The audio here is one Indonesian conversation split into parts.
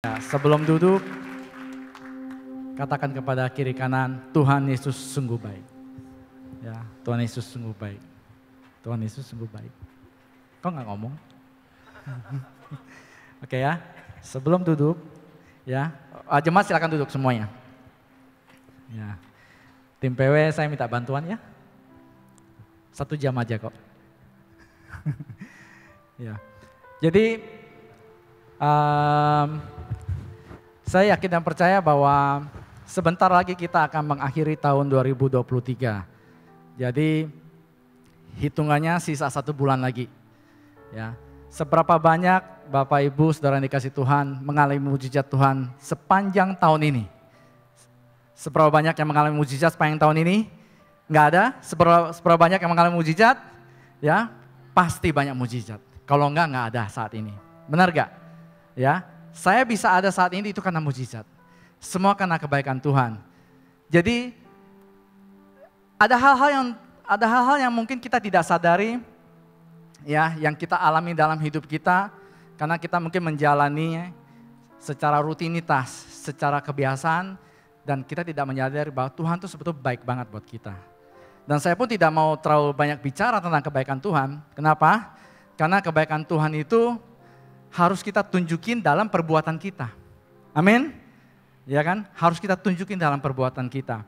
Ya, sebelum duduk, katakan kepada kiri kanan, Tuhan Yesus sungguh baik. Ya, Tuhan Yesus sungguh baik. Tuhan Yesus sungguh baik. Kok nggak ngomong? Oke ya, sebelum duduk, ya, jemaat silakan duduk semuanya. Ya, tim PW saya minta bantuan ya. 1 jam aja kok. Ya, jadi saya yakin dan percaya bahwa sebentar lagi kita akan mengakhiri tahun 2023. Jadi hitungannya sisa 1 bulan lagi. Ya, seberapa banyak Bapak Ibu Saudara yang dikasih Tuhan mengalami mujizat Tuhan sepanjang tahun ini? Seberapa banyak yang mengalami mujizat sepanjang tahun ini? Enggak ada. Seberapa banyak yang mengalami mujizat? Ya, pasti banyak mujizat. Kalau enggak ada saat ini. Benar gak? Ya, saya bisa ada saat ini itu karena mujizat. Semua karena kebaikan Tuhan. Jadi ada hal-hal yang mungkin kita tidak sadari, ya, yang kita alami dalam hidup kita karena kita mungkin menjalani secara rutinitas, secara kebiasaan, dan kita tidak menyadari bahwa Tuhan itu sebetulnya baik banget buat kita. Dan saya pun tidak mau terlalu banyak bicara tentang kebaikan Tuhan. Kenapa? Karena kebaikan Tuhan itu harus kita tunjukin dalam perbuatan kita. Amin? Ya kan? Harus kita tunjukin dalam perbuatan kita.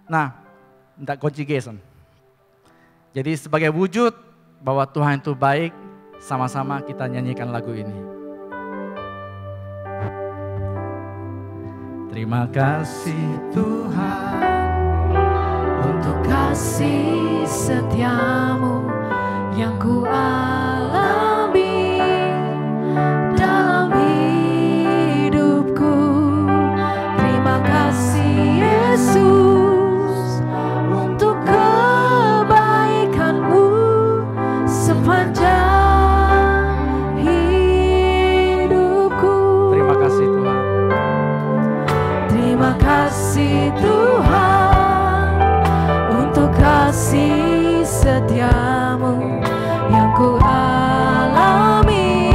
Nah, minta kunci Jason. Jadi sebagai wujud bahwa Tuhan itu baik, sama-sama kita nyanyikan lagu ini. Terima kasih Tuhan untuk kasih setiamu yang ku alami dalam hidupku. Terima kasih Yesus untuk kebaikanmu sepanjang hidupku. Terima kasih Tuhan. Terima kasih Tuhan untuk kasih setiamu yang ku alami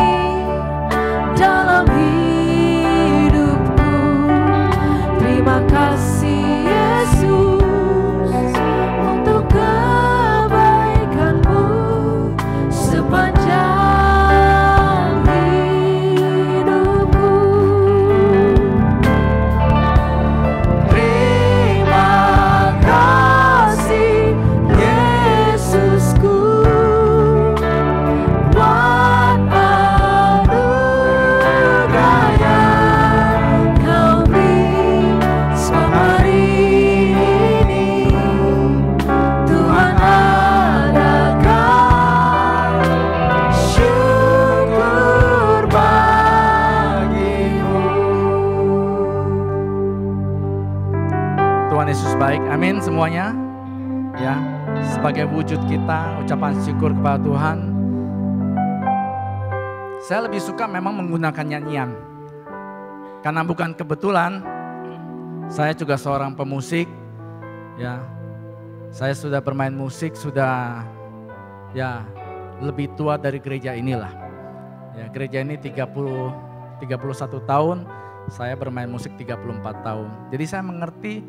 dalam hidupku. Terima kasih Yesus untuk kebaikanmu sepanjang hidupku. Terima kasih Yesusku buat anugerah yang Kau beri selama ini. Tuhan adakan syukur bagimu. Tuhan Yesus baik, amin semuanya. Ya, sebagai wujud kita ucapan syukur kepada Tuhan. Saya lebih suka memang menggunakan nyanyian. Karena bukan kebetulan saya juga seorang pemusik. Ya, saya sudah bermain musik sudah ya lebih tua dari gereja inilah. Ya, gereja ini 31 tahun, saya bermain musik 34 tahun. Jadi saya mengerti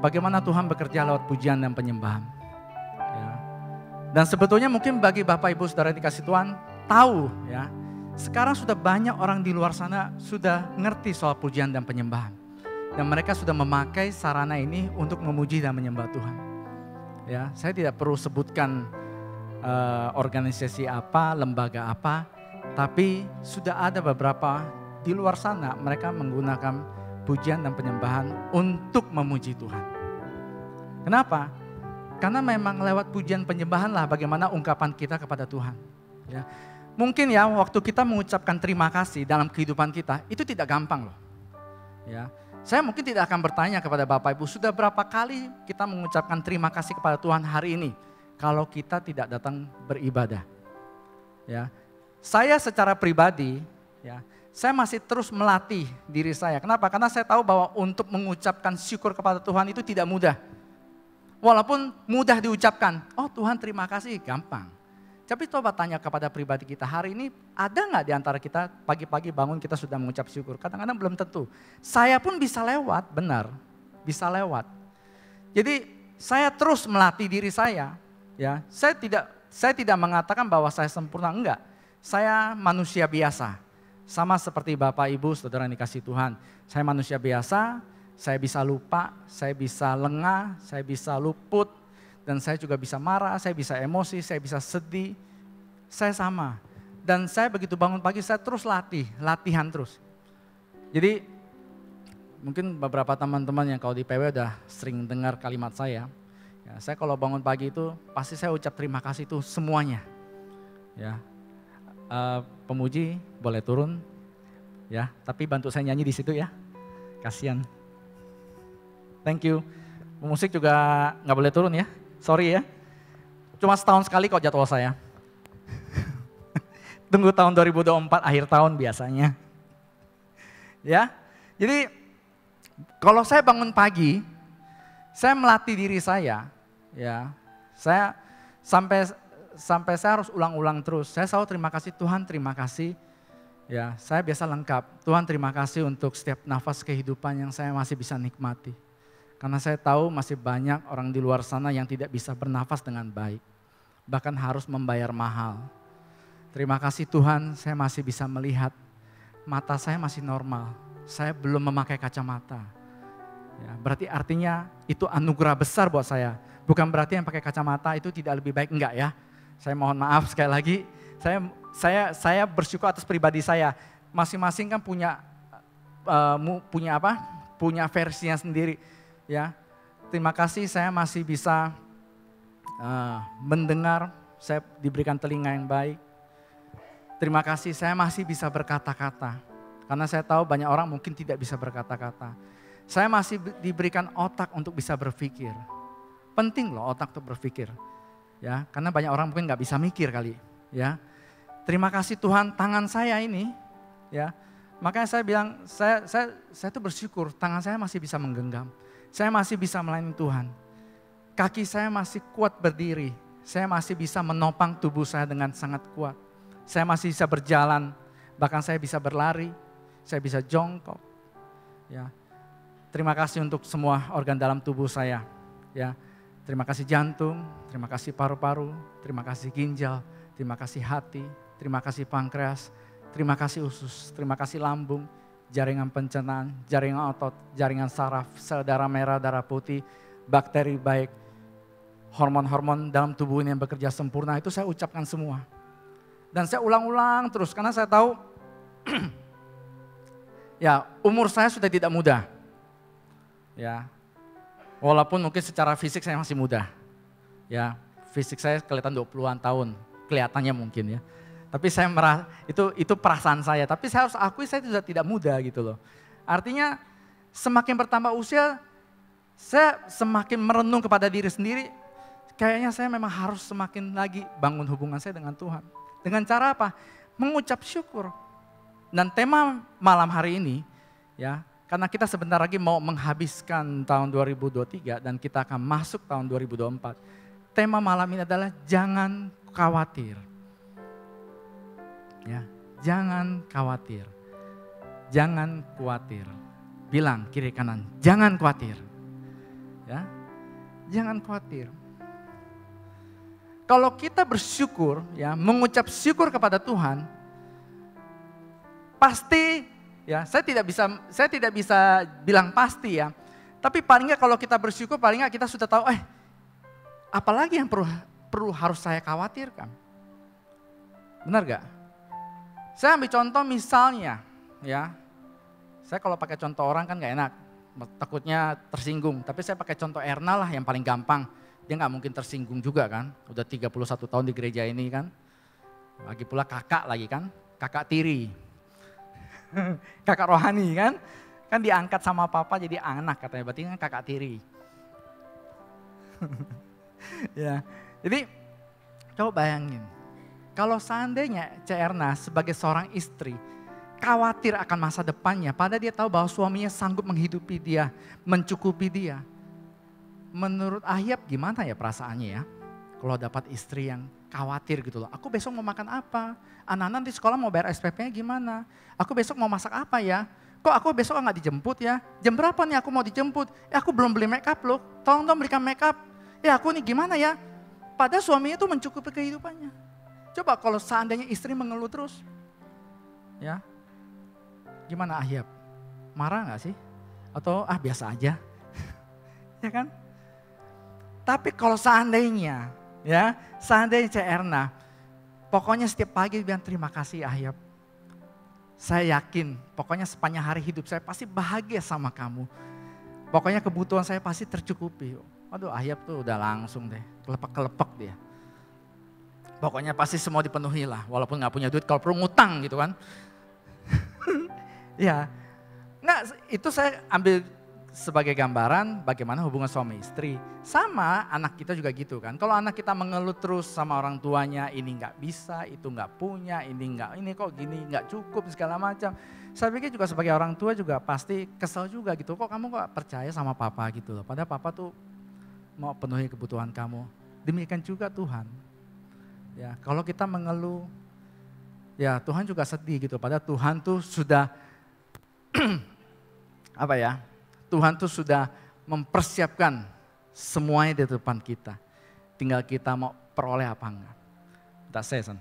bagaimana Tuhan bekerja lewat pujian dan penyembahan. Ya. Dan sebetulnya mungkin bagi Bapak Ibu Saudara yang dikasih Tuhan tahu ya, sekarang sudah banyak orang di luar sana sudah ngerti soal pujian dan penyembahan. Dan mereka sudah memakai sarana ini untuk memuji dan menyembah Tuhan. Ya, saya tidak perlu sebutkan organisasi apa, lembaga apa, tapi sudah ada beberapa di luar sana mereka menggunakan pujian dan penyembahan untuk memuji Tuhan. Kenapa? Karena memang lewat pujian penyembahan lah bagaimana ungkapan kita kepada Tuhan. Ya. Mungkin ya waktu kita mengucapkan terima kasih dalam kehidupan kita itu tidak gampang loh. Ya. Saya mungkin tidak akan bertanya kepada Bapak Ibu sudah berapa kali kita mengucapkan terima kasih kepada Tuhan hari ini kalau kita tidak datang beribadah. Ya. Saya secara pribadi ya, saya masih terus melatih diri saya. Kenapa? Karena saya tahu bahwa untuk mengucapkan syukur kepada Tuhan itu tidak mudah. Walaupun mudah diucapkan, oh Tuhan terima kasih, gampang. Tapi coba tanya kepada pribadi kita, hari ini ada nggak di antara kita pagi-pagi bangun kita sudah mengucap syukur? Kadang-kadang belum tentu. Saya pun bisa lewat, benar, bisa lewat. Jadi saya terus melatih diri saya, ya. Saya tidak mengatakan bahwa saya sempurna, enggak. Saya manusia biasa, sama seperti Bapak Ibu Saudara yang dikasihi Tuhan. Saya manusia biasa, saya bisa lupa, saya bisa lengah, saya bisa luput. Dan saya juga bisa marah, saya bisa emosi, saya bisa sedih. Saya sama. Dan saya begitu bangun pagi, saya terus latihan terus. Jadi mungkin beberapa teman-teman yang kalau di PW udah sering dengar kalimat saya. Ya, saya kalau bangun pagi itu pasti saya ucap terima kasih itu semuanya. Ya, pemuji boleh turun, ya. Tapi bantu saya nyanyi di situ ya. Kasihan. Thank you. Musik juga nggak boleh turun ya. Sorry ya, cuma setahun sekali kok jadwal saya. Tunggu tahun 2024 akhir tahun biasanya. Ya, jadi kalau saya bangun pagi, saya melatih diri saya, ya, saya sampai saya harus ulang-ulang terus. Saya selalu terima kasih Tuhan, terima kasih. Ya, saya biasa lengkap. Tuhan terima kasih untuk setiap nafas kehidupan yang saya masih bisa nikmati. Karena saya tahu masih banyak orang di luar sana yang tidak bisa bernafas dengan baik. Bahkan harus membayar mahal. Terima kasih Tuhan, saya masih bisa melihat. Mata saya masih normal. Saya belum memakai kacamata. Ya, berarti artinya itu anugerah besar buat saya. Bukan berarti yang pakai kacamata itu tidak lebih baik, enggak ya. Saya mohon maaf sekali lagi. Saya bersyukur atas pribadi saya. Masing-masing kan punya punya versinya sendiri. Ya, terima kasih saya masih bisa mendengar, saya diberikan telinga yang baik. Terima kasih saya masih bisa berkata-kata, karena saya tahu banyak orang mungkin tidak bisa berkata-kata. Saya masih diberikan otak untuk bisa berpikir. Penting loh otak untuk berpikir, ya, karena banyak orang mungkin nggak bisa mikir kali, ya. Terima kasih Tuhan tangan saya ini, ya. Makanya saya bilang saya tuh bersyukur tangan saya masih bisa menggenggam. Saya masih bisa melayani Tuhan. Kaki saya masih kuat berdiri. Saya masih bisa menopang tubuh saya dengan sangat kuat. Saya masih bisa berjalan. Bahkan saya bisa berlari. Saya bisa jongkok. Ya. Terima kasih untuk semua organ dalam tubuh saya. Ya. Terima kasih jantung, terima kasih paru-paru, terima kasih ginjal, terima kasih hati, terima kasih pankreas, terima kasih usus, terima kasih lambung, jaringan pencernaan, jaringan otot, jaringan saraf, sel darah merah, darah putih, bakteri baik, hormon-hormon dalam tubuh ini yang bekerja sempurna, itu saya ucapkan semua. Dan saya ulang-ulang terus karena saya tahu ya umur saya sudah tidak muda. Ya, walaupun mungkin secara fisik saya masih muda. Ya, fisik saya kelihatan 20-an tahun, kelihatannya mungkin ya. Tapi saya merasa, itu perasaan saya. Tapi saya harus akui saya sudah tidak muda gitu loh. Artinya semakin bertambah usia, saya semakin merenung kepada diri sendiri. Kayaknya saya memang harus semakin lagi bangun hubungan saya dengan Tuhan. Dengan cara apa? Mengucap syukur. Dan tema malam hari ini, ya, karena kita sebentar lagi mau menghabiskan tahun 2023 dan kita akan masuk tahun 2024. Tema malam ini adalah jangan khawatir. Ya, jangan khawatir, jangan khawatir. Bilang kiri kanan, jangan khawatir. Ya, jangan khawatir. Kalau kita bersyukur, ya, mengucap syukur kepada Tuhan, pasti, ya, saya tidak bisa bilang pasti ya. Tapi paling nggak kalau kita bersyukur, paling nggak kita sudah tahu, apalagi yang perlu harus saya khawatirkan. Benar gak? Saya ambil contoh misalnya, ya, saya kalau pakai contoh orang kan gak enak, takutnya tersinggung. Tapi saya pakai contoh Erna lah yang paling gampang, dia gak mungkin tersinggung juga kan. Udah 31 tahun di gereja ini kan, lagi pula kakak lagi kan, kakak tiri, kakak rohani kan diangkat sama papa jadi anak katanya, berarti kan kakak tiri. Ya, jadi coba bayangin. Kalau seandainya Cik Erna sebagai seorang istri khawatir akan masa depannya, padahal dia tahu bahwa suaminya sanggup menghidupi dia, mencukupi dia. Menurut Ahyab gimana ya perasaannya ya? Kalau dapat istri yang khawatir gitu loh. Aku besok mau makan apa? Anak-anak di sekolah mau bayar SPP-nya gimana? Aku besok mau masak apa ya? Kok aku besok nggak dijemput ya? Jam berapa nih aku mau dijemput? Aku belum beli make up loh. Tolong dong belikan make up. Ya aku nih gimana ya? Padahal suaminya tuh mencukupi kehidupannya. Coba kalau seandainya istri mengeluh terus. Ya, gimana Ahyab? Marah nggak sih? Atau biasa aja? Ya kan? Tapi kalau seandainya, ya, seandainya Cik Erna, pokoknya setiap pagi bilang terima kasih Ahyab. Saya yakin, pokoknya sepanjang hari hidup saya pasti bahagia sama kamu. Pokoknya kebutuhan saya pasti tercukupi. Aduh, Ahyab tuh udah langsung deh, kelepek-kelepek dia. Pokoknya pasti semua dipenuhi lah, walaupun nggak punya duit, kalau perlu ngutang gitu kan. Ya, nggak, itu saya ambil sebagai gambaran bagaimana hubungan suami istri. Sama anak kita juga gitu kan. Kalau anak kita mengeluh terus sama orang tuanya, ini nggak bisa, itu nggak punya, ini kok gini, nggak cukup segala macam. Saya pikir juga sebagai orang tua juga pasti kesel juga gitu. Kok kamu kok percaya sama papa gitu loh. Padahal papa tuh mau penuhi kebutuhan kamu. Demikian juga Tuhan. Ya, kalau kita mengeluh, ya Tuhan juga sedih gitu. Padahal Tuhan tuh sudah apa ya? Tuhan tuh sudah mempersiapkan semuanya di depan kita. Tinggal kita mau peroleh apa enggak. Tak season.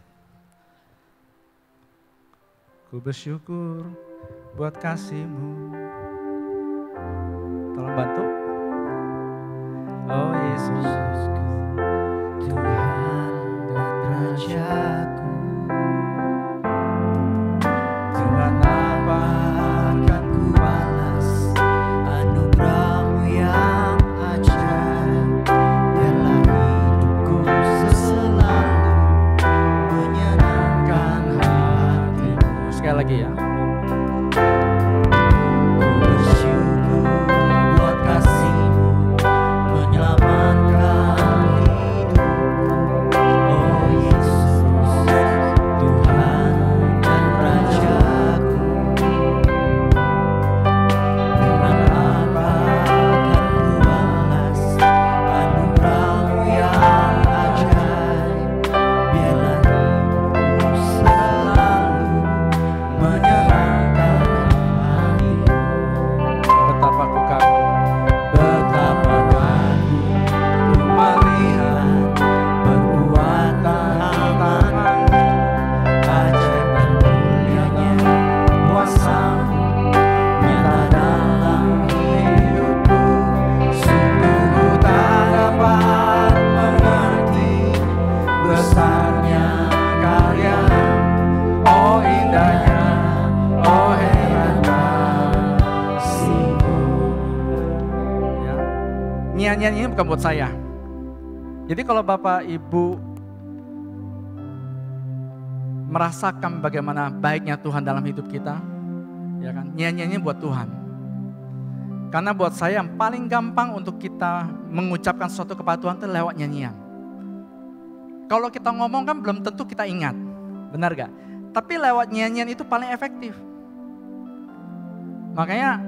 Ku bersyukur buat kasih-Mu. Tolong bantu. Oh Yesus, Tuhan dan Rajaku, dengan apa akan ku balas anugerah-Mu yang ajaib. Biarlah hidupku selalu menyenangkan hati-Mu. sekali lagi ya. Ku bersyukur buat kasih-Mu menyelamatkan hidupku. Oh Yesus, Tuhan dan Rajaku, dengan apa akan ku balas anugerah-Mu yang ajaib. Biarlah hidupku selalu menyenangkan hati-Mu. Betapa ku kagum. Betapa kagum ku melihat perbuatan tangan-Mu, ajaib dan mulianya kuasa-Mu nyata dalam hidupku. Sungguh ku tak dapat mengerti besarnya karya-Mu. Oh indahnya, oh heran kasih-Mu. Ya. Nyanyian ini bukan buat saya. Jadi kalau Bapak Ibu merasakan bagaimana baiknya Tuhan dalam hidup kita, ya kan? Nyanyiannya buat Tuhan. Karena buat saya yang paling gampang untuk kita mengucapkan sesuatu kepada Tuhan itu lewat nyanyian. Kalau kita ngomong kan belum tentu kita ingat, benar gak? Tapi lewat nyanyian itu paling efektif. Makanya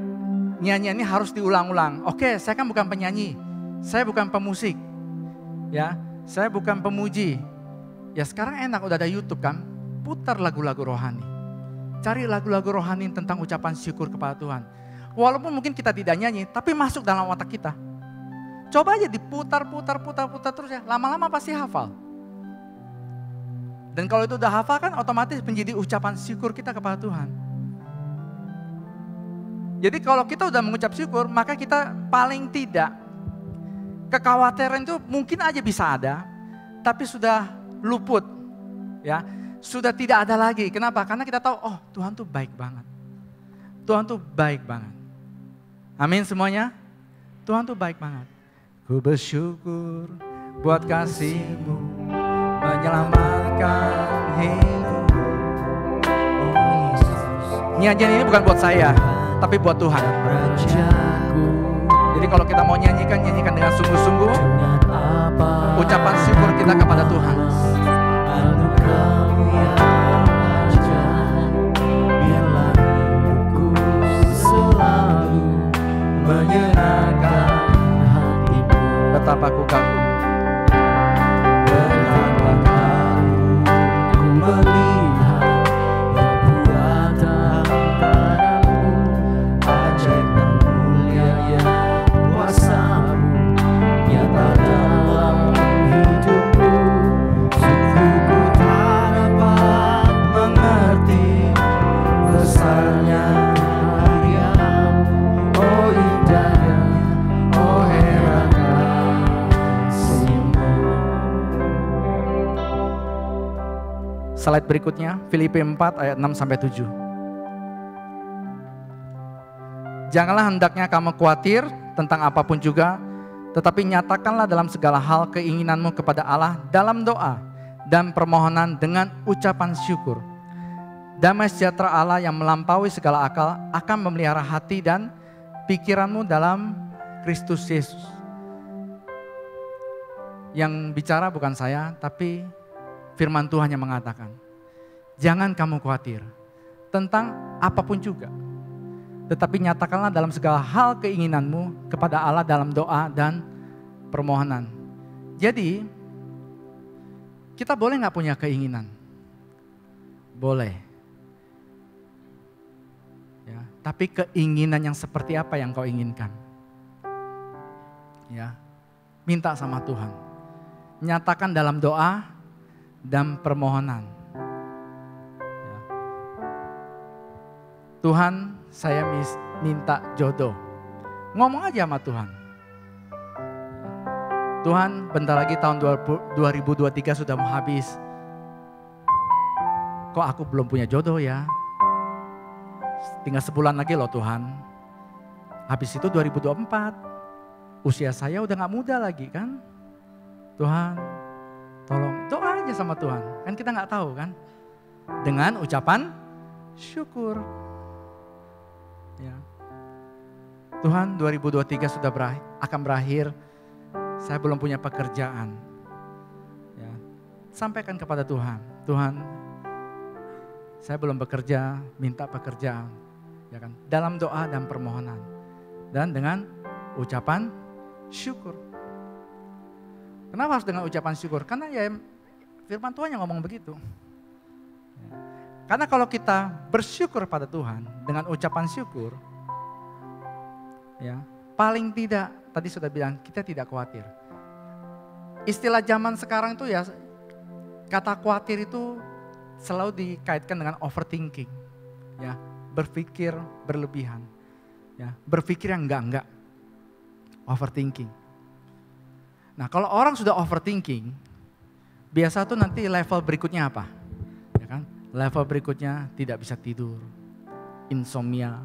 nyanyian ini harus diulang-ulang. Oke, saya kan bukan penyanyi, saya bukan pemusik, ya, saya bukan pemuji. Ya sekarang enak udah ada YouTube kan, putar lagu-lagu rohani. Cari lagu-lagu rohani tentang ucapan syukur kepada Tuhan. Walaupun mungkin kita tidak nyanyi, tapi masuk dalam otak kita. Coba aja diputar terus ya, lama-lama pasti hafal. Dan kalau itu udah hafal kan otomatis menjadi ucapan syukur kita kepada Tuhan. Jadi kalau kita udah mengucap syukur, maka kita paling tidak, kekhawatiran itu mungkin aja bisa ada, tapi sudah luput, ya, sudah tidak ada lagi. Kenapa? Karena kita tahu, oh Tuhan tuh baik banget. Tuhan tuh baik banget. Amin semuanya. Tuhan tuh baik banget. Ku bersyukur buat kasih-Mu menyelamatkan hidup. Oh Yesus, Nyanyian ini bukan buat saya, tapi buat Tuhan. Rajaku, Jadi kalau kita mau nyanyikan, nyanyikan dengan sungguh-sungguh. dengan apa Ucapan syukur kita kepada Tuhan. anugerah-Mu yang ajaib. Biarlah hidupku selalu menyenangkan hati-Mu. Betapa ku kagum. Betapa slide berikutnya, Filipi 4 ayat 6-7. Janganlah hendaknya kamu khawatir tentang apapun juga, tetapi nyatakanlah dalam segala hal keinginanmu kepada Allah dalam doa dan permohonan dengan ucapan syukur. Damai sejahtera Allah yang melampaui segala akal akan memelihara hati dan pikiranmu dalam Kristus Yesus. Yang bicara bukan saya, tapi firman Tuhan yang mengatakan, jangan kamu khawatir tentang apapun juga, tetapi nyatakanlah dalam segala hal keinginanmu kepada Allah dalam doa dan permohonan. Jadi, kita boleh gak punya keinginan? Boleh. Ya, tapi keinginan yang seperti apa yang kau inginkan? Ya, minta sama Tuhan. Nyatakan dalam doa dan permohonan. Ya. Tuhan, saya minta jodoh. Ngomong aja sama Tuhan. Tuhan, bentar lagi tahun 2023 sudah mau habis. Kok aku belum punya jodoh ya? Tinggal sebulan lagi loh Tuhan. Habis itu 2024. Usia saya udah gak muda lagi kan? Tuhan, tolong doa aja sama Tuhan. Kan kita gak tahu kan? Dengan ucapan syukur. Ya. Tuhan, 2023 sudah akan berakhir. Saya belum punya pekerjaan. Ya. Sampaikan kepada Tuhan. Tuhan, saya belum bekerja, minta pekerjaan. Ya kan? Dalam doa dan permohonan. Dan dengan ucapan syukur. Kenapa harus dengan ucapan syukur? Karena ya firman Tuhan yang ngomong begitu. Ya. Karena kalau kita bersyukur pada Tuhan dengan ucapan syukur, ya paling tidak tadi sudah bilang kita tidak khawatir. Istilah zaman sekarang itu ya kata khawatir itu selalu dikaitkan dengan overthinking, ya berpikir berlebihan, ya berpikir yang enggak, overthinking. Nah kalau orang sudah overthinking, biasa tuh nanti level berikutnya apa? Ya kan? Level berikutnya tidak bisa tidur, insomnia,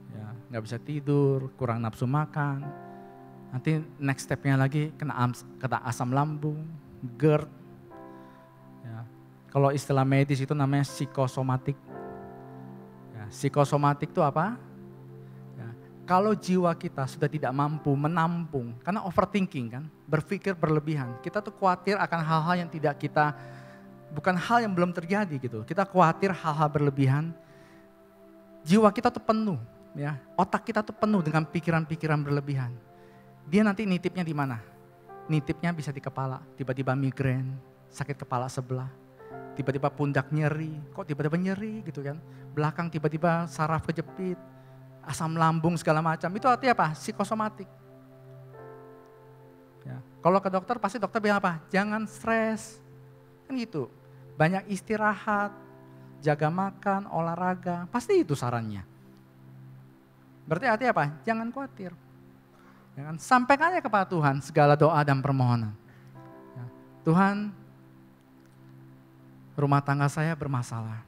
ya nggak bisa tidur, kurang nafsu makan. Nanti next stepnya lagi kena asam lambung, GERD. Ya. Kalau istilah medis itu namanya psikosomatik. Ya, psikosomatik itu apa? Ya, kalau jiwa kita sudah tidak mampu menampung, karena overthinking kan, berpikir berlebihan. Kita tuh khawatir akan hal-hal yang tidak kita, bukan hal yang belum terjadi gitu. Kita khawatir hal-hal berlebihan. Jiwa kita tuh penuh, ya. Otak kita tuh penuh dengan pikiran-pikiran berlebihan. Dia nanti nitipnya di mana? Nitipnya bisa di kepala, tiba-tiba migrain, sakit kepala sebelah, tiba-tiba pundak nyeri, kok tiba-tiba nyeri gitu kan. Belakang tiba-tiba saraf kejepit, asam lambung segala macam. Itu artinya apa? Psikosomatik. Ya. Kalau ke dokter pasti dokter bilang apa? Jangan stres, kan gitu. Banyak istirahat, jaga makan, olahraga, pasti itu sarannya. Berarti artinya apa? Jangan khawatir. Ya kan? Sampaikan aja kepada Tuhan segala doa dan permohonan. Ya. Tuhan, rumah tangga saya bermasalah.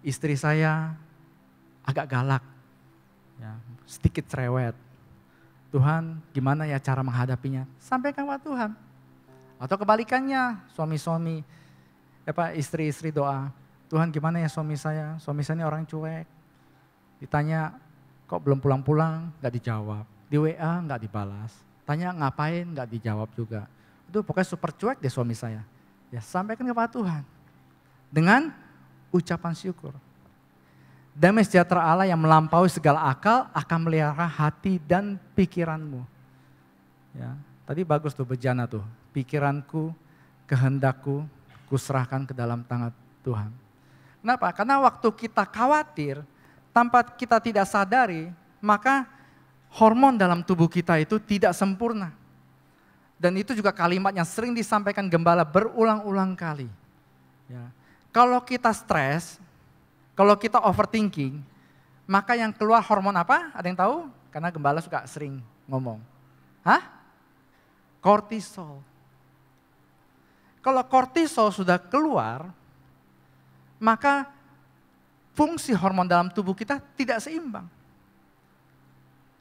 Istri saya agak galak, ya, sedikit cerewet. Tuhan, gimana ya cara menghadapinya? Sampaikan kepada Tuhan. Atau kebalikannya, suami-suami, istri-istri doa. Tuhan, gimana ya suami saya? Suami saya ini orang cuek. Ditanya, kok belum pulang-pulang? Gak dijawab. Di WA nggak dibalas, tanya ngapain nggak dijawab juga. Itu pokoknya super cuek deh suami saya. Ya sampaikan kepada Tuhan dengan ucapan syukur. Damai sejahtera Allah yang melampaui segala akal akan melihara hati dan pikiranmu. Ya, tadi bagus tuh bejana tuh. Pikiranku, kehendakku, kuserahkan ke dalam tangan Tuhan. Kenapa? Karena waktu kita khawatir, tanpa kita tidak sadari, maka hormon dalam tubuh kita itu tidak sempurna. Dan itu juga kalimat yang sering disampaikan gembala berulang-ulang kali. Ya. Kalau kita stres, kalau kita overthinking, maka yang keluar hormon apa? Ada yang tahu? Karena gembala suka sering ngomong. Hah? Kortisol. Kalau kortisol sudah keluar, maka fungsi hormon dalam tubuh kita tidak seimbang.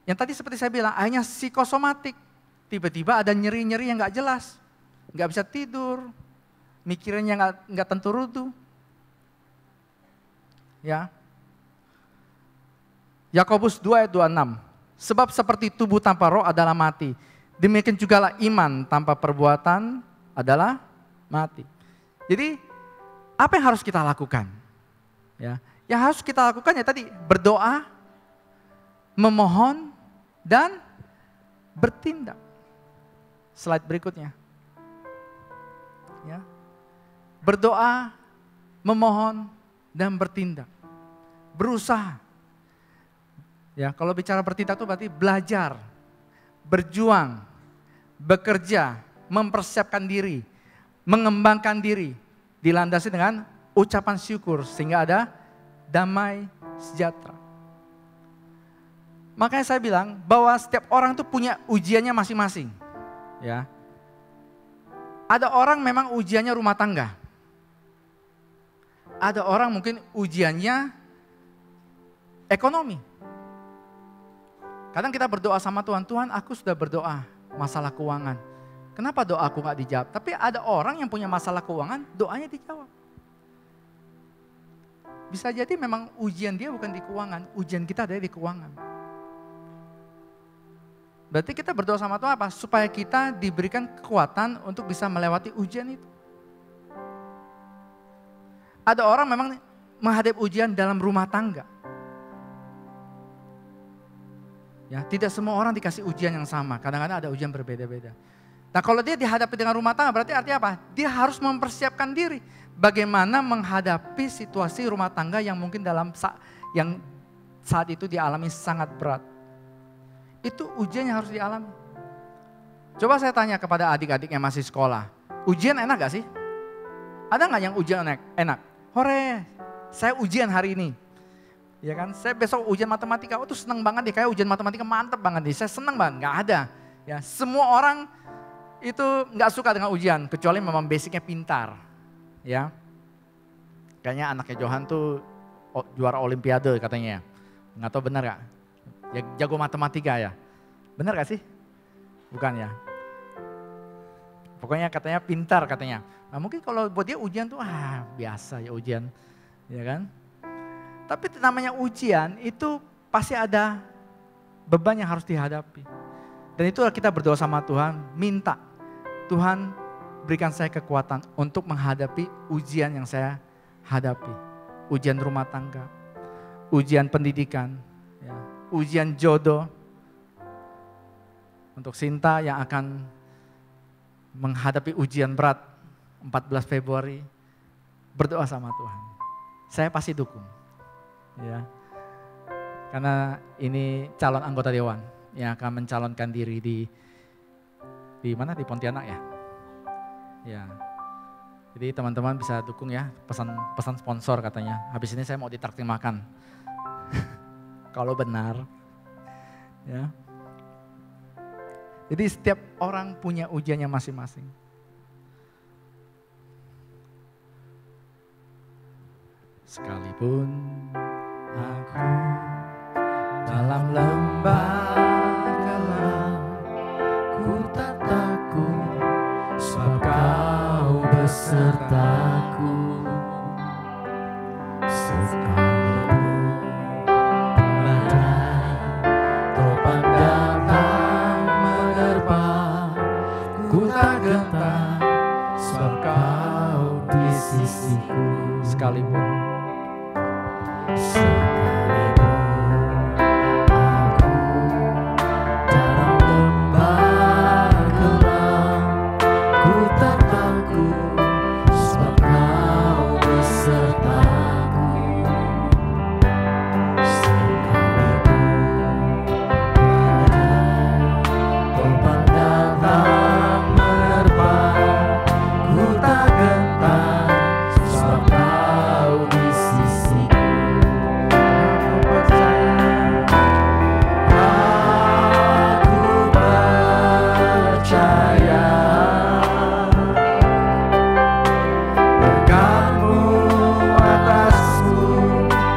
Yang tadi seperti saya bilang, akhirnya psikosomatik. Tiba-tiba ada nyeri-nyeri yang gak jelas. Gak bisa tidur, mikirannya gak tentu rutu. Ya. Yakobus 2 ayat 26. Sebab seperti tubuh tanpa roh adalah mati. Demikian jugalah iman tanpa perbuatan adalah mati. Jadi apa yang harus kita lakukan? Ya, yang harus kita lakukan ya tadi berdoa, memohon, dan bertindak. Slide berikutnya. Ya. Berdoa, memohon, dan bertindak. Berusaha. Ya, kalau bicara bertindak itu berarti belajar, berjuang, bekerja, mempersiapkan diri, mengembangkan diri, dilandasi dengan ucapan syukur sehingga ada damai sejahtera. Makanya saya bilang bahwa setiap orang itu punya ujiannya masing-masing. Ya. Ada orang memang ujiannya rumah tangga. Ada orang mungkin ujiannya ekonomi. Kadang kita berdoa sama Tuhan, Tuhan aku sudah berdoa masalah keuangan. Kenapa doaku gak dijawab? Tapi ada orang yang punya masalah keuangan, doanya dijawab. Bisa jadi memang ujian dia bukan di keuangan, ujian kita ada di keuangan. Berarti kita berdoa sama Tuhan apa? Supaya kita diberikan kekuatan untuk bisa melewati ujian itu. Ada orang memang menghadapi ujian dalam rumah tangga. Ya, tidak semua orang dikasih ujian yang sama, kadang-kadang ada ujian berbeda-beda. Nah kalau dia dihadapi dengan rumah tangga berarti artinya apa? Dia harus mempersiapkan diri. Bagaimana menghadapi situasi rumah tangga yang mungkin yang saat itu dialami sangat berat. Itu ujian yang harus dialami. Coba saya tanya kepada adik-adik yang masih sekolah. Ujian enak gak sih? Ada gak yang ujian enak? Hore, saya ujian hari ini. Ya kan, saya besok ujian matematika, tuh seneng banget deh, kayak ujian matematika mantep banget deh, saya seneng banget, gak ada. Ya, semua orang itu gak suka dengan ujian, kecuali memang basicnya pintar. Ya, kayaknya anaknya Johan tuh juara olimpiade katanya, gak tahu benar gak? Ya, jago matematika ya, benar gak sih? Bukan ya? Pokoknya katanya pintar katanya. Nah mungkin kalau buat dia ujian tuh biasa ya ujian, ya kan? Tapi namanya ujian itu pasti ada beban yang harus dihadapi. Dan itu kita berdoa sama Tuhan, minta Tuhan berikan saya kekuatan untuk menghadapi ujian yang saya hadapi. Ujian rumah tangga, ujian pendidikan, ya, ujian jodoh. Untuk Sinta yang akan menghadapi ujian berat 14 Februari, berdoa sama Tuhan. Saya pasti dukung. Ya, karena ini calon anggota dewan yang akan mencalonkan diri di mana, di Pontianak ya. Ya, jadi teman-teman bisa dukung ya, pesan sponsor katanya. Habis ini saya mau ditraktir makan, kalau benar. Ya, jadi setiap orang punya ujiannya masing-masing. Sekalipun aku dalam lembah gelap, ku tak takut sebab kau besertaku. Sekalipun badai topan datang menerpa, ku tak gentar sebab kau di sisiku. sekalipun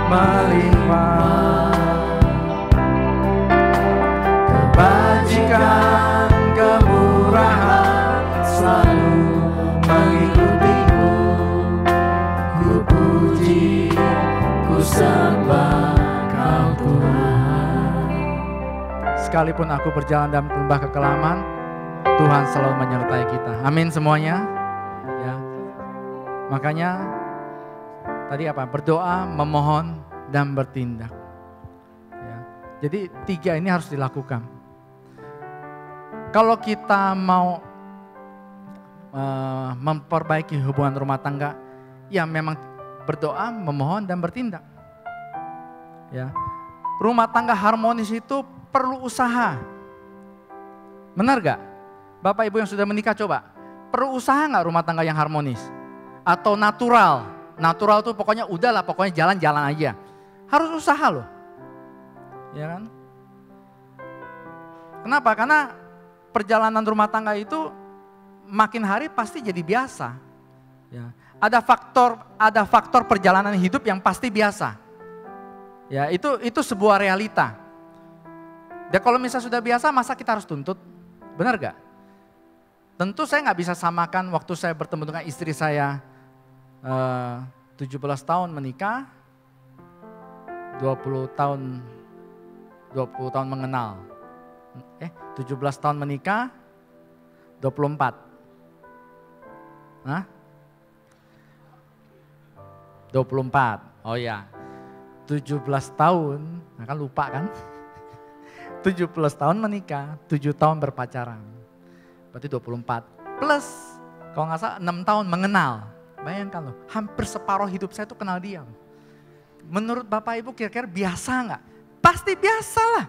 melimpah. Kebajikan, kemurahan selalu mengikutiku. Ku puji, ku sembah Kau Tuhan. Sekalipun aku berjalan dalam lembah kekelaman, Tuhan selalu menyertai kita. Amin semuanya. Ya. Makanya tadi apa? Berdoa, memohon, dan bertindak. Ya. Jadi 3 ini harus dilakukan. Kalau kita mau memperbaiki hubungan rumah tangga, ya memang berdoa, memohon, dan bertindak. Ya. Rumah tangga harmonis itu perlu usaha. Benar gak? Bapak Ibu yang sudah menikah coba, perlu usaha gak rumah tangga yang harmonis? Atau natural? Natural tuh pokoknya udahlah, pokoknya jalan-jalan aja. Harus usaha loh. Ya kan? Kenapa? Karena perjalanan rumah tangga itu makin hari pasti jadi biasa. Ya. Ada faktor perjalanan hidup yang pasti biasa. Ya, itu sebuah realita. Dan kalau misalnya sudah biasa, masa kita harus tuntut? Benar gak? Tentu saya nggak bisa samakan waktu saya bertemu dengan istri saya 17 tahun menikah, 20 tahun mengenal. 17 tahun menikah, 24. Hah? 24. Oh ya. 17 tahun, nah kan lupa kan? 17 tahun menikah, 7 tahun berpacaran. Berarti 24. Plus, kalau nggak salah 6 tahun mengenal. Bayangkan loh, hampir separuh hidup saya tuh kenal dia. Menurut Bapak Ibu kira-kira biasa nggak? Pasti biasa lah.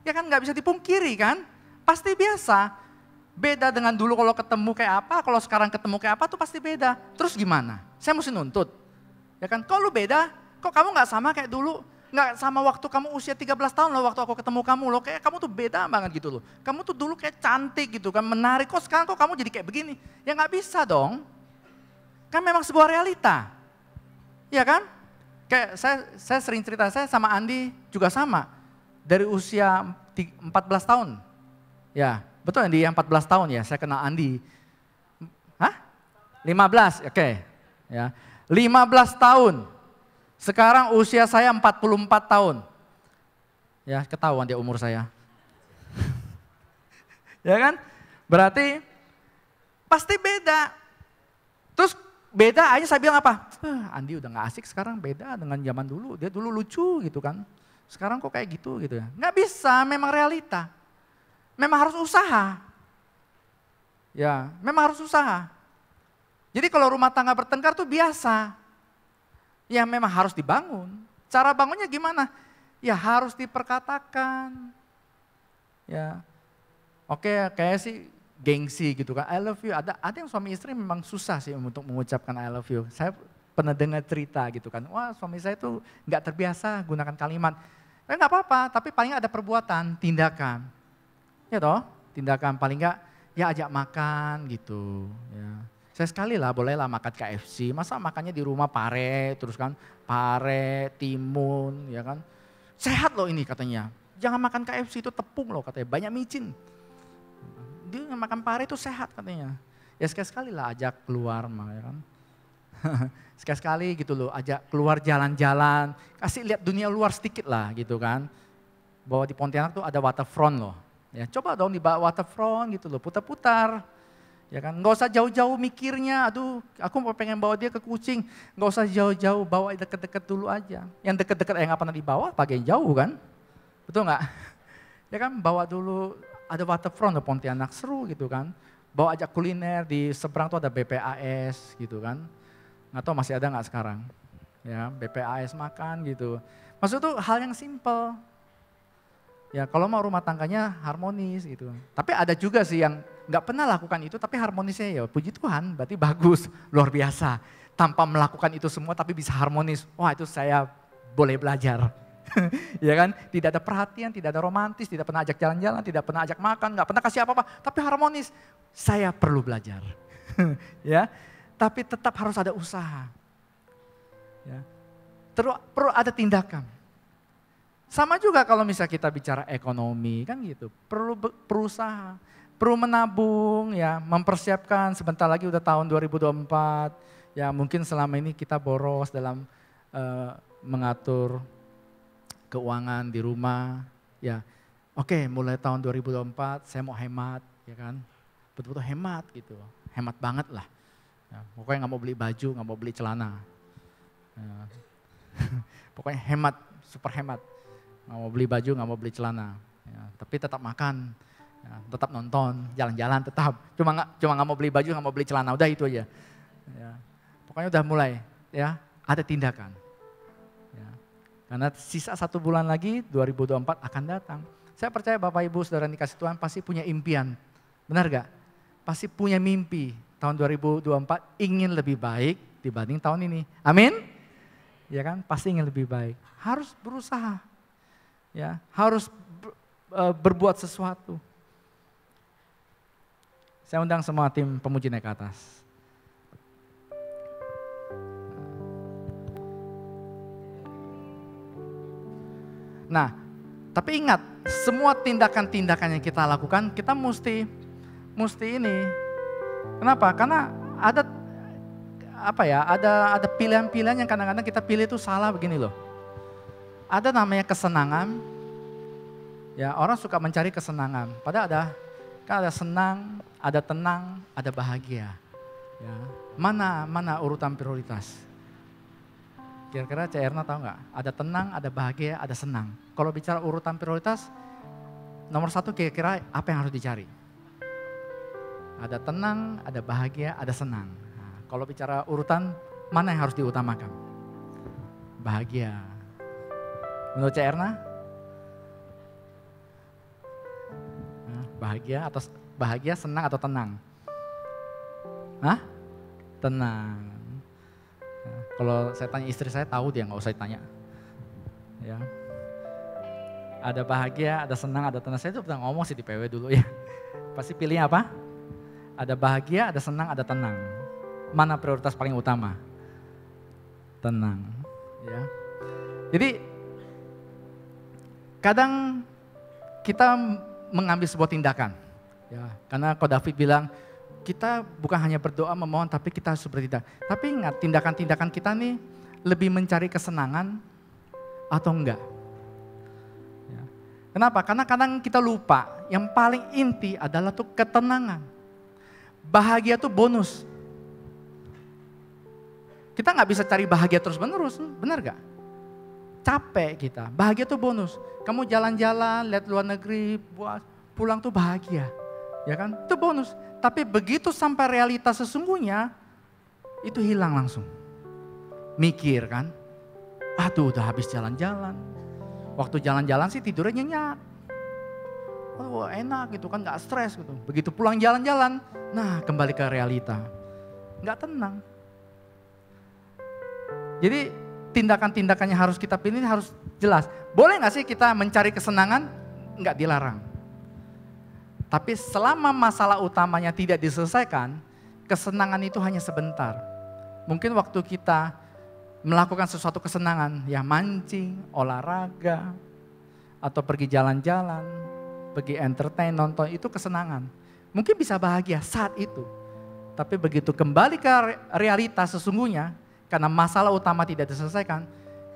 Ya kan nggak bisa dipungkiri kan? Pasti biasa. Beda dengan dulu kalau ketemu kayak apa, kalau sekarang ketemu kayak apa tuh pasti beda. Terus gimana? Saya mesti nuntut. Ya kan, kok lu beda? Kok kamu nggak sama kayak dulu? Nggak sama waktu kamu usia 13 tahun loh waktu aku ketemu kamu loh. Kayak kamu tuh beda banget gitu loh. Kamu tuh dulu kayak cantik gitu kan, menarik. Kok sekarang kok kamu jadi kayak begini? Ya nggak bisa dong. Kan memang sebuah realita. Ya kan? Kayak saya sering cerita, saya sama Andi juga sama. Dari usia 14 tahun. Ya, betul Andi yang 14 tahun ya, saya kenal Andi. Hah? 15, oke. Ya. 15 tahun. Sekarang usia saya 44 tahun. Ya, ketahuan dia umur saya. Ya kan? Berarti pasti beda. Terus beda aja saya bilang apa? Andi udah gak asik sekarang, beda dengan zaman dulu. Dia dulu lucu gitu kan. Sekarang kok kayak gitu ya. Gak bisa, memang realita. Memang harus usaha. Ya, memang harus usaha. Jadi kalau rumah tangga bertengkar tuh biasa. Ya memang harus dibangun. Cara bangunnya gimana? Ya harus diperkatakan. Ya, oke kayak sih gengsi gitu kan. I love you. Ada yang suami istri memang susah sih untuk mengucapkan I love you. Saya pernah dengar cerita gitu kan. Wah suami saya tuh gak terbiasa gunakan kalimat. Gak apa-apa, tapi paling ada perbuatan, tindakan. Ya toh, tindakan paling gak ya ajak makan gitu. Ya. Saya sekali lah bolehlah makan KFC, masa makannya di rumah pare, terus kan pare, timun, ya kan. Sehat loh ini katanya, jangan makan KFC itu tepung loh katanya, banyak micin. Dia makan pare itu sehat katanya. Ya sekali-sekali lah ajak keluar ya kan. Sekali-sekali gitu loh, ajak keluar jalan-jalan, kasih lihat dunia luar sedikit lah gitu kan. Bahwa di Pontianak tuh ada waterfront loh. Ya coba dong dibawa waterfront gitu loh, putar-putar. Ya kan, nggak usah jauh-jauh mikirnya, aduh aku mau pengen bawa dia ke Kucing. Nggak usah jauh-jauh, bawa deket-deket dulu aja. Yang deket-deket nggak pernah dibawa, pakai jauh kan. Betul nggak? Ya kan, bawa dulu, ada waterfront di Pontianak, seru gitu kan. Bawa ajak kuliner, di seberang tuh ada BPAS gitu kan. Nggak tahu masih ada nggak sekarang. Ya, BPAS makan gitu. Maksud tuh hal yang simple. Ya kalau mau rumah tangganya harmonis gitu. Tapi ada juga sih yang nggak pernah lakukan itu tapi harmonisnya ya puji Tuhan berarti bagus, luar biasa. Tanpa melakukan itu semua tapi bisa harmonis. Wah itu saya boleh belajar. Ya kan, tidak ada perhatian, tidak ada romantis, tidak pernah ajak jalan-jalan, tidak pernah ajak makan, nggak pernah kasih apa-apa. Tapi harmonis, saya perlu belajar. Ya, tapi tetap harus ada usaha. Ya. perlu ada tindakan. Sama juga kalau misalnya kita bicara ekonomi kan gitu, perlu berusaha, perlu menabung ya, mempersiapkan sebentar lagi udah tahun 2024, ya mungkin selama ini kita boros dalam mengatur keuangan di rumah, ya oke mulai tahun 2024 saya mau hemat ya kan, betul-betul hemat gitu, hemat banget lah, ya, pokoknya nggak mau beli baju, nggak mau beli celana, ya. Pokoknya hemat, super hemat. Nggak mau beli baju, nggak mau beli celana, ya, tapi tetap makan, ya, tetap nonton, jalan-jalan tetap. Cuma nggak mau beli baju, nggak mau beli celana, udah itu aja. Ya. Pokoknya udah mulai, ya ada tindakan. Ya. Karena sisa 1 bulan lagi 2024 akan datang. Saya percaya Bapak Ibu Saudara yang dikasih Tuhan pasti punya impian, benar gak? Pasti punya mimpi tahun 2024 ingin lebih baik dibanding tahun ini. Amin? Ya kan, pasti ingin lebih baik. Harus berusaha. Ya, harus berbuat sesuatu. Saya undang semua tim pemuji naik ke atas. Nah, tapi ingat, semua tindakan-tindakan yang kita lakukan, kita mesti ini. Kenapa? Karena ada pilihan-pilihan yang kadang-kadang kita pilih itu salah begini loh. Ada namanya kesenangan, ya orang suka mencari kesenangan. Padahal ada senang, ada tenang, ada bahagia. Ya, mana urutan prioritas? Kira-kira Cak Erna tahu nggak? Ada tenang, ada bahagia, ada senang. Kalau bicara urutan prioritas, nomor 1 kira-kira apa yang harus dicari? Ada tenang, ada bahagia, ada senang. Nah, kalau bicara urutan, mana yang harus diutamakan? Bahagia. Menurut Cak Erna? Bahagia, senang atau tenang? Hah? Tenang. Nah, kalau saya tanya istri saya tahu dia, nggak usah ditanya. Ya. Ada bahagia, ada senang, ada tenang. Saya tuh pernah ngomong sih di PW dulu ya. Pasti pilihnya apa? Ada bahagia, ada senang, ada tenang. Mana prioritas paling utama? Tenang. Ya. Jadi kadang kita mengambil sebuah tindakan, ya, karena kalau David bilang kita bukan hanya berdoa memohon, tapi kita harus bertindak. Tapi ingat tindakan-tindakan kita nih lebih mencari kesenangan atau enggak? Ya. Kenapa? Karena kadang kita lupa yang paling inti adalah tuh ketenangan. Bahagia tuh bonus. Kita nggak bisa cari bahagia terus menerus, benar gak? Capek kita, bahagia tuh bonus. Kamu jalan-jalan, lihat luar negeri, pulang tuh bahagia. Ya kan, itu bonus. Tapi begitu sampai realitas sesungguhnya, itu hilang langsung. Mikir kan, aduh udah habis jalan-jalan. Waktu jalan-jalan sih tidurnya nyenyak. Oh enak gitu kan, gak stres gitu. Begitu pulang jalan-jalan, nah kembali ke realita. Gak tenang. Jadi tindakan-tindakan yang harus kita pilih harus jelas. Boleh gak sih kita mencari kesenangan? Enggak dilarang. Tapi selama masalah utamanya tidak diselesaikan, kesenangan itu hanya sebentar. Mungkin waktu kita melakukan sesuatu kesenangan, ya mancing, olahraga, atau pergi jalan-jalan, pergi entertain, nonton, itu kesenangan. Mungkin bisa bahagia saat itu. Tapi begitu kembali ke realitas sesungguhnya, karena masalah utama tidak diselesaikan,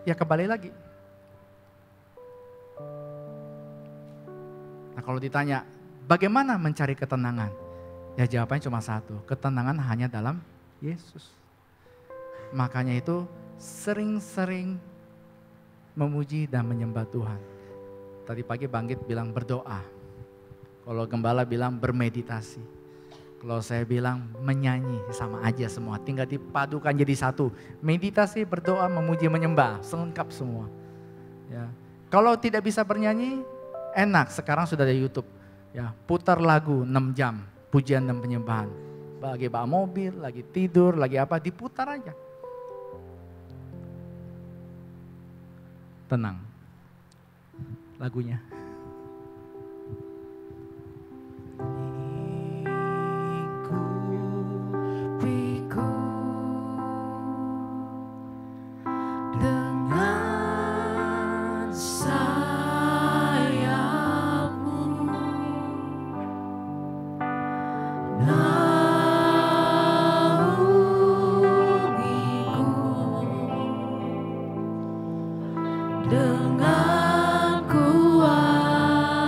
ya kembali lagi. Nah kalau ditanya, bagaimana mencari ketenangan? Ya jawabannya cuma satu, ketenangan hanya dalam Yesus. Makanya itu sering-sering memuji dan menyembah Tuhan. Tadi pagi Bangkit bilang berdoa. Kalau Gembala bilang bermeditasi. Kalau saya bilang menyanyi, sama aja semua. Tinggal dipadukan jadi satu. Meditasi, berdoa, memuji, menyembah. Selengkap semua. Ya. Kalau tidak bisa bernyanyi, enak. Sekarang sudah ada YouTube. Ya, putar lagu 6 jam. Pujian dan penyembahan. Lagi bawa mobil, lagi tidur, lagi apa, diputar aja. Tenang. Lagunya. Dengan dengan kuasa-Mu.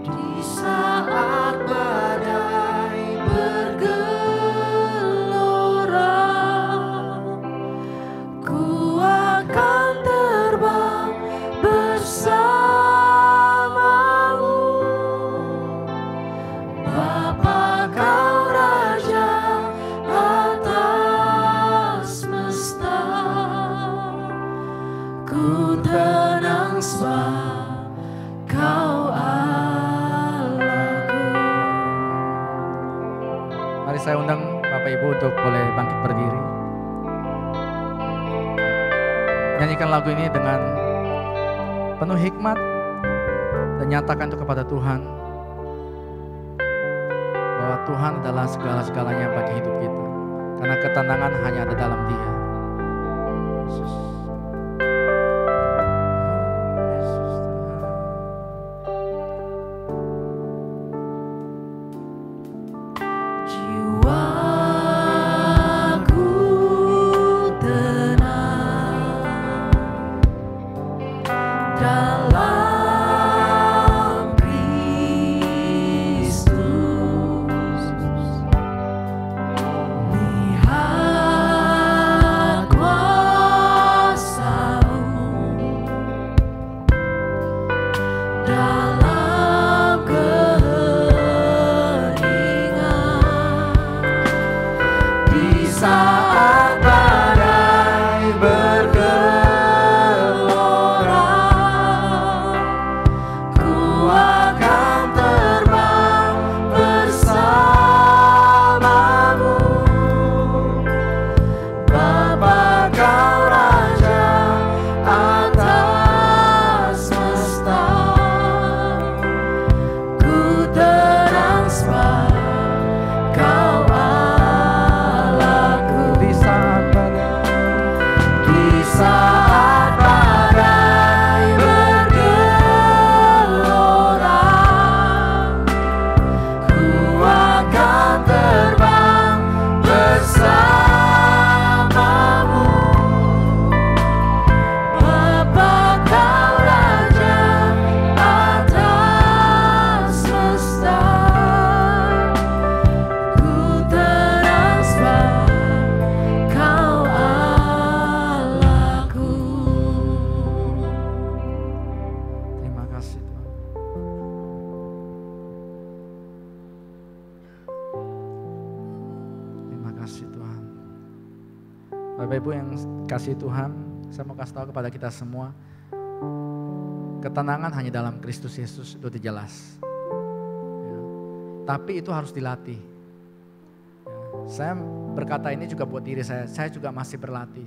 Di saat badai bergelora, ku akan terbang bersama-Mu. Bapa, Kau Raja atas semesta, ku tenang sebab Kau Allahku. Mari saya undang Bapak Ibu untuk boleh bangkit berdiri. Nyanyikan lagu ini dengan penuh hikmat dan nyatakan itu kepada Tuhan bahwa Tuhan adalah segala-segalanya bagi hidup kita. Karena ketenangan hanya ada dalam Dia. Yesus. Yesus Tuhan. Jiwaku tenang dalam Kristus. Lihat kuasa-Mu dalam keheningan. Di saat badai bergelora, ku akan terbang bersama-Mu. Bapa, Kau Raja atas semesta, ku tenang sebab Kau Allahku. Di saat badai Di saat badai bergelora, ku akan terbang bersama-Mu. Bapa, Kau Raja atas semesta, ku tenang sebab Kau Allahku. terima kasih Tuhan. Terima kasih Tuhan. Bapak Ibu yang kasih Tuhan, saya mau kasih tahu kepada kita semua, ketenangan hanya dalam Kristus Yesus, itu udah jelas. Ya. Tapi itu harus dilatih. Ya. Saya berkata ini juga buat diri saya juga masih berlatih.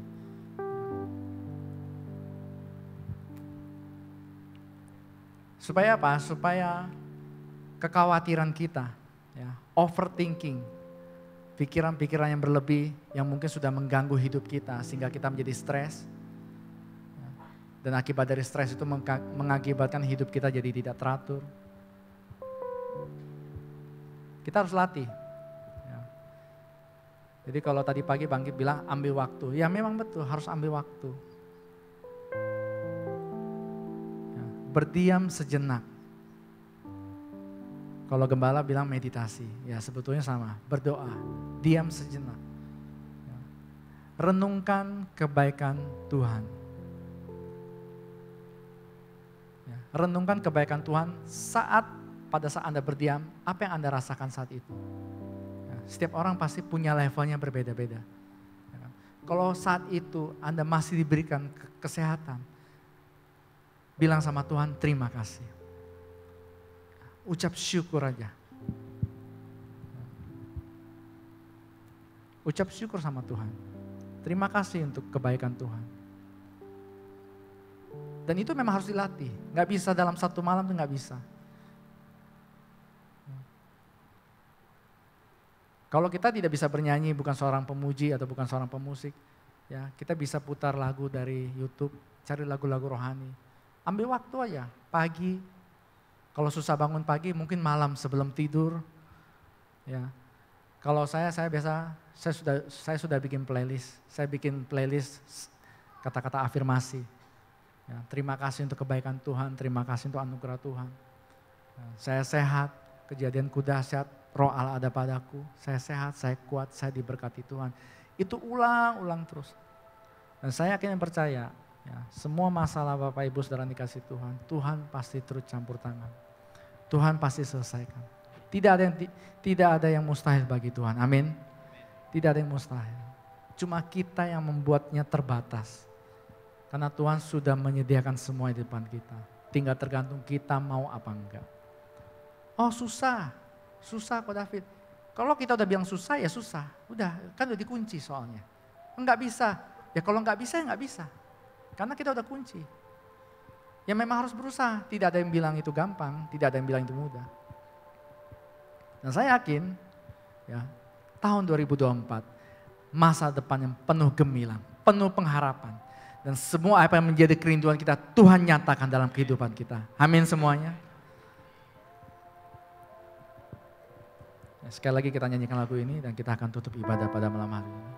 Supaya apa? Supaya kekhawatiran kita, ya, overthinking, pikiran-pikiran yang berlebih yang mungkin sudah mengganggu hidup kita sehingga kita menjadi stres. Ya. Dan akibat dari stres itu mengakibatkan hidup kita jadi tidak teratur. Kita harus latih. Ya. Jadi kalau tadi pagi Bangkit bilang ambil waktu, ya memang betul harus ambil waktu. Ya. Berdiam sejenak. Kalau gembala bilang meditasi, ya sebetulnya sama, berdoa, diam sejenak. Ya. Renungkan kebaikan Tuhan. Ya. Renungkan kebaikan Tuhan pada saat Anda berdiam, apa yang Anda rasakan saat itu. Ya. Setiap orang pasti punya levelnya berbeda-beda. Ya. Kalau saat itu Anda masih diberikan kesehatan, bilang sama Tuhan terima kasih. Ucap syukur aja. Ucap syukur sama Tuhan. Terima kasih untuk kebaikan Tuhan. Dan itu memang harus dilatih. Gak bisa dalam satu malam itu gak bisa. Kalau kita tidak bisa bernyanyi, bukan seorang pemuji atau bukan seorang pemusik, ya kita bisa putar lagu dari YouTube, cari lagu-lagu rohani. Ambil waktu aja, pagi. Kalau susah bangun pagi, mungkin malam sebelum tidur. Ya. Kalau saya biasa, saya sudah bikin playlist. Saya bikin playlist kata-kata afirmasi. Ya, terima kasih untuk kebaikan Tuhan, terima kasih untuk anugerah Tuhan. Ya, saya sehat, kejadianku dahsyat, Roh Allah ada padaku. Saya sehat, saya kuat, saya diberkati Tuhan. Itu ulang-ulang terus. Dan saya yakin dan percaya, ya, semua masalah Bapak Ibu Saudara dikasih Tuhan, Tuhan pasti turut campur tangan. Tuhan pasti selesaikan. Tidak ada yang mustahil bagi Tuhan. Amin. Tidak ada yang mustahil. Cuma kita yang membuatnya terbatas. Karena Tuhan sudah menyediakan semua di depan kita. Tinggal tergantung kita mau apa enggak. Oh susah kok David. Kalau kita udah bilang susah ya susah. Udah kan udah dikunci soalnya. Enggak bisa. Ya kalau enggak bisa ya enggak bisa. Karena kita udah kunci. Ya memang harus berusaha. Tidak ada yang bilang itu gampang. Tidak ada yang bilang itu mudah. Dan saya yakin ya tahun 2024 masa depan yang penuh gemilang. Penuh pengharapan. Dan semua apa yang menjadi kerinduan kita Tuhan nyatakan dalam kehidupan kita. Amin semuanya. Sekali lagi kita nyanyikan lagu ini dan kita akan tutup ibadah pada malam hari ini.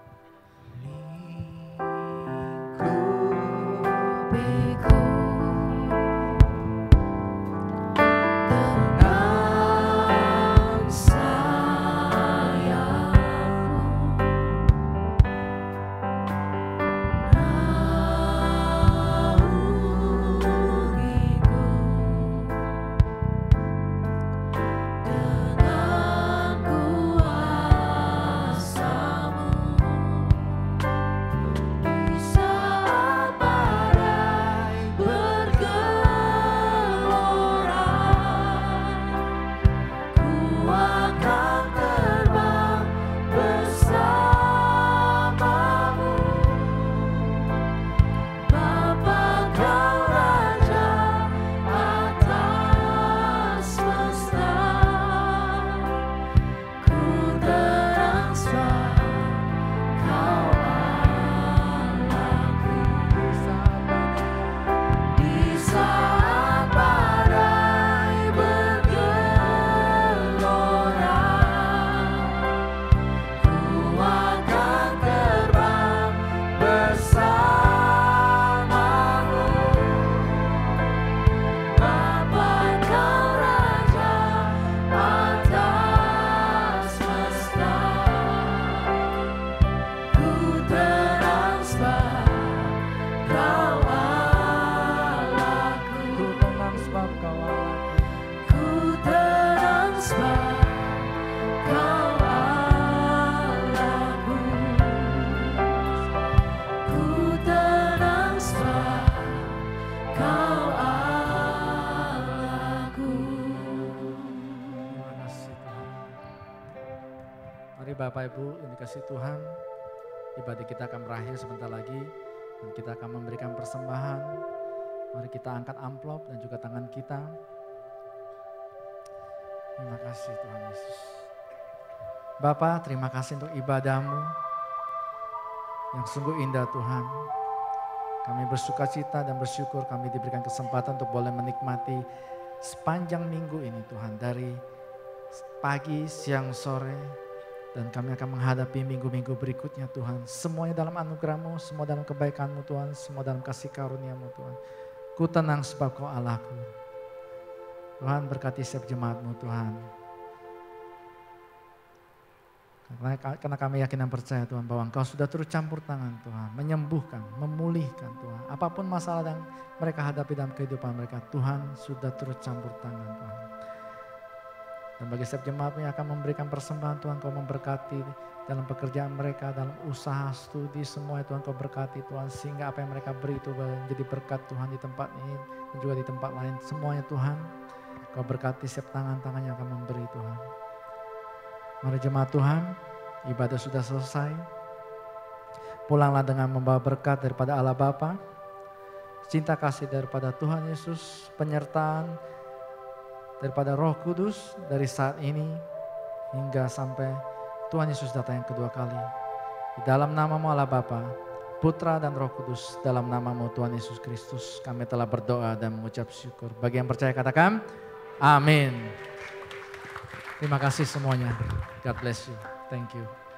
Bapak Ibu yang dikasih Tuhan, ibadah kita akan berakhir sebentar lagi dan kita akan memberikan persembahan. Mari kita angkat amplop dan juga tangan kita. Terima kasih Tuhan Yesus. Bapa, terima kasih untuk ibadah-Mu yang sungguh indah Tuhan. Kami bersukacita dan bersyukur kami diberikan kesempatan untuk boleh menikmati sepanjang minggu ini Tuhan. Dari pagi, siang, sore. Dan kami akan menghadapi minggu-minggu berikutnya Tuhan. Semuanya dalam anugerah-Mu, semua dalam kebaikan-Mu Tuhan, semua dalam kasih karunia-Mu Tuhan. Ku tenang sebab Kau Allahku. Tuhan berkati setiap jemaat-Mu Tuhan. Karena kami yakin dan percaya Tuhan bahwa Engkau sudah turut campur tangan Tuhan. Menyembuhkan, memulihkan Tuhan. Apapun masalah yang mereka hadapi dalam kehidupan mereka, Tuhan sudah turut campur tangan Tuhan. Dan bagi setiap jemaat yang akan memberikan persembahan Tuhan, Kau memberkati dalam pekerjaan mereka, dalam usaha, studi, semua Tuhan Kau berkati Tuhan. Sehingga apa yang mereka beri itu menjadi berkat Tuhan di tempat ini dan juga di tempat lain. Semuanya Tuhan, Kau berkati setiap tangan-tangan yang akan memberi Tuhan. Mari jemaat Tuhan, ibadah sudah selesai. Pulanglah dengan membawa berkat daripada Allah Bapa, cinta kasih daripada Tuhan Yesus, penyertaan daripada Roh Kudus dari saat ini hingga sampai Tuhan Yesus datang yang kedua kali. Di dalam nama-Mu Allah Bapa, Putra dan Roh Kudus, dalam nama-Mu Tuhan Yesus Kristus, kami telah berdoa dan mengucap syukur. Bagi yang percaya katakan, amin. Terima kasih semuanya. God bless you. Thank you.